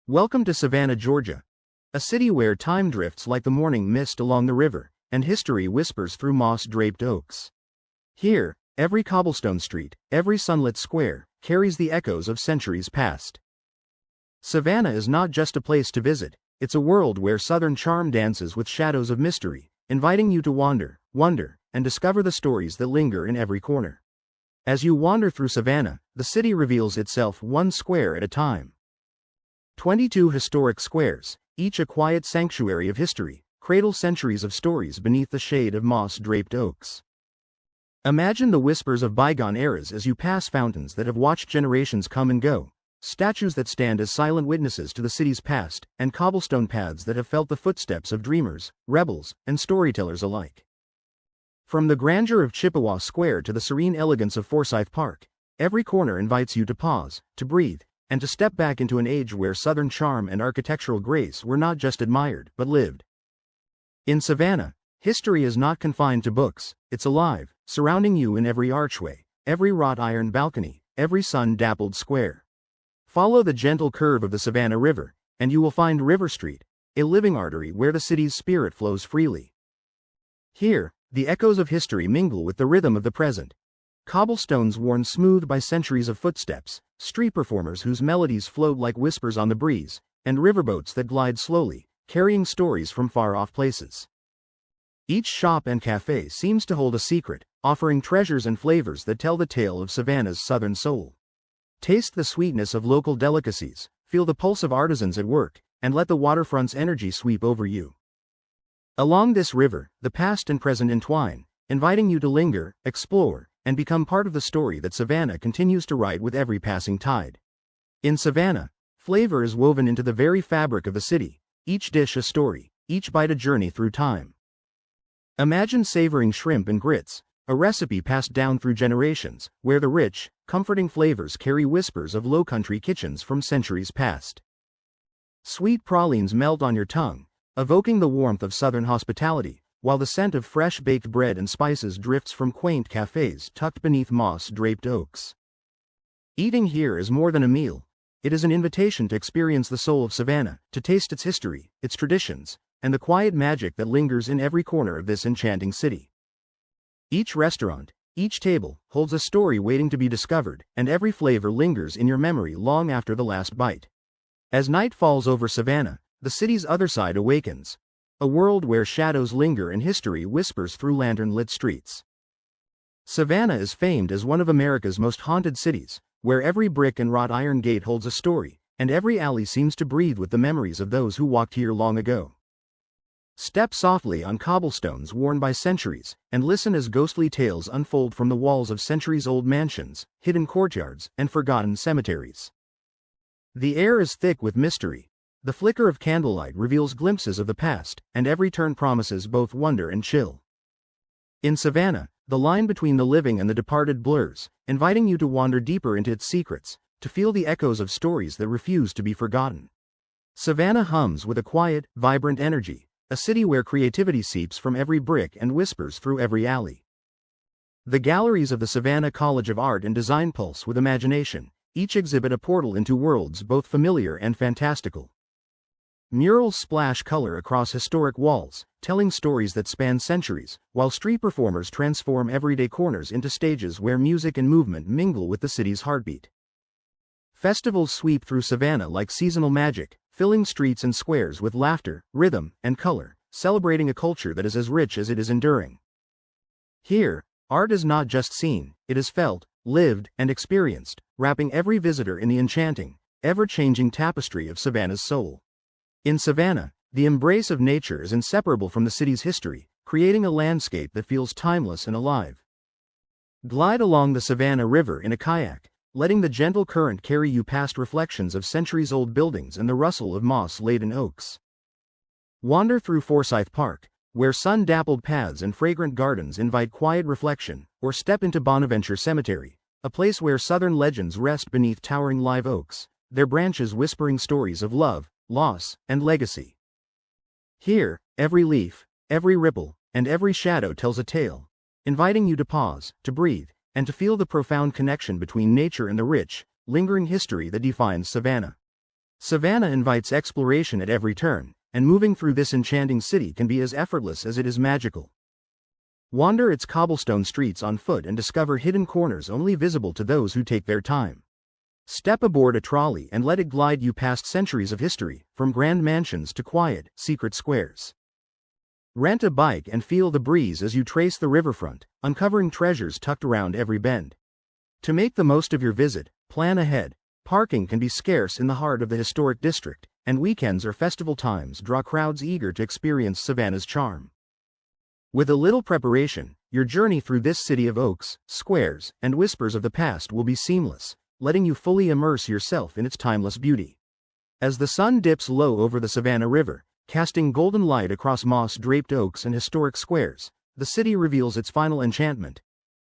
Welcome to Savannah, Georgia, a city where time drifts like the morning mist along the river, and history whispers through moss-draped oaks. Here, every cobblestone street, every sunlit square, carries the echoes of centuries past. Savannah is not just a place to visit, it's a world where southern charm dances with shadows of mystery, inviting you to wander, wonder, and discover the stories that linger in every corner. As you wander through Savannah, the city reveals itself one square at a time. 22 historic squares, each a quiet sanctuary of history, cradle centuries of stories beneath the shade of moss-draped oaks. Imagine the whispers of bygone eras as you pass fountains that have watched generations come and go, statues that stand as silent witnesses to the city's past, and cobblestone paths that have felt the footsteps of dreamers, rebels, and storytellers alike. From the grandeur of Chippewa Square to the serene elegance of Forsyth Park, every corner invites you to pause, to breathe, and to step back into an age where Southern charm and architectural grace were not just admired, but lived. In Savannah, history is not confined to books, it's alive, surrounding you in every archway, every wrought iron balcony, every sun-dappled square. Follow the gentle curve of the Savannah River, and you will find River Street, a living artery where the city's spirit flows freely. Here, the echoes of history mingle with the rhythm of the present. Cobblestones worn smooth by centuries of footsteps, street performers whose melodies float like whispers on the breeze, and riverboats that glide slowly, carrying stories from far-off places. Each shop and cafe seems to hold a secret, offering treasures and flavors that tell the tale of Savannah's southern soul. Taste the sweetness of local delicacies, feel the pulse of artisans at work, and let the waterfront's energy sweep over you. Along this river, the past and present entwine, inviting you to linger, explore, and become part of the story that Savannah continues to write with every passing tide. In Savannah, flavor is woven into the very fabric of the city, each dish a story, each bite a journey through time. Imagine savoring shrimp and grits, a recipe passed down through generations, where the rich, comforting flavors carry whispers of low-country kitchens from centuries past. Sweet pralines melt on your tongue, evoking the warmth of Southern hospitality, while the scent of fresh baked bread and spices drifts from quaint cafes tucked beneath moss-draped oaks. Eating here is more than a meal, it is an invitation to experience the soul of Savannah, to taste its history, its traditions, and the quiet magic that lingers in every corner of this enchanting city. Each restaurant, each table, holds a story waiting to be discovered, and every flavor lingers in your memory long after the last bite. As night falls over Savannah, the city's other side awakens, a world where shadows linger and history whispers through lantern-lit streets. Savannah is famed as one of America's most haunted cities, where every brick and wrought iron gate holds a story, and every alley seems to breathe with the memories of those who walked here long ago. Step softly on cobblestones worn by centuries, and listen as ghostly tales unfold from the walls of centuries-old mansions, hidden courtyards, and forgotten cemeteries. The air is thick with mystery. The flicker of candlelight reveals glimpses of the past, and every turn promises both wonder and chill. In Savannah, the line between the living and the departed blurs, inviting you to wander deeper into its secrets, to feel the echoes of stories that refuse to be forgotten. Savannah hums with a quiet, vibrant energy, a city where creativity seeps from every brick and whispers through every alley. The galleries of the Savannah College of Art and Design pulse with imagination, each exhibit a portal into worlds both familiar and fantastical. Murals splash color across historic walls, telling stories that span centuries, while street performers transform everyday corners into stages where music and movement mingle with the city's heartbeat. Festivals sweep through Savannah like seasonal magic, filling streets and squares with laughter, rhythm, and color, celebrating a culture that is as rich as it is enduring. Here, art is not just seen, it is felt, lived, and experienced, wrapping every visitor in the enchanting, ever-changing tapestry of Savannah's soul. In Savannah, the embrace of nature is inseparable from the city's history, creating a landscape that feels timeless and alive. Glide along the Savannah River in a kayak, letting the gentle current carry you past reflections of centuries-old buildings and the rustle of moss-laden oaks. Wander through Forsyth Park, where sun-dappled paths and fragrant gardens invite quiet reflection, or step into Bonaventure Cemetery, a place where Southern legends rest beneath towering live oaks, their branches whispering stories of love, loss, and legacy. Here, every leaf, every ripple, and every shadow tells a tale, inviting you to pause, to breathe, and to feel the profound connection between nature and the rich, lingering history that defines Savannah. Savannah invites exploration at every turn, and moving through this enchanting city can be as effortless as it is magical. Wander its cobblestone streets on foot and discover hidden corners only visible to those who take their time. Step aboard a trolley and let it glide you past centuries of history, from grand mansions to quiet, secret squares. Rent a bike and feel the breeze as you trace the riverfront, uncovering treasures tucked around every bend. To make the most of your visit, plan ahead. Parking can be scarce in the heart of the historic district, and weekends or festival times draw crowds eager to experience Savannah's charm. With a little preparation, your journey through this city of oaks, squares, and whispers of the past will be seamless, letting you fully immerse yourself in its timeless beauty. As the sun dips low over the Savannah River, casting golden light across moss-draped oaks and historic squares, the city reveals its final enchantment.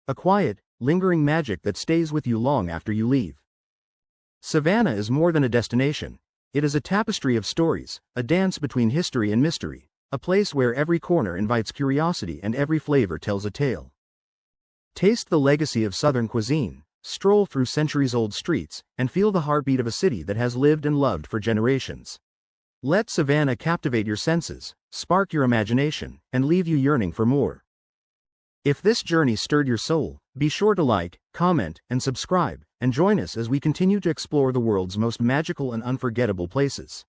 A quiet, lingering magic that stays with you long after you leave. Savannah is more than a destination. It is a tapestry of stories, a dance between history and mystery, a place where every corner invites curiosity and every flavor tells a tale. Taste the legacy of Southern cuisine, stroll through centuries-old streets, and feel the heartbeat of a city that has lived and loved for generations. Let Savannah captivate your senses, spark your imagination, and leave you yearning for more. If this journey stirred your soul, be sure to like, comment, and subscribe, and join us as we continue to explore the world's most magical and unforgettable places.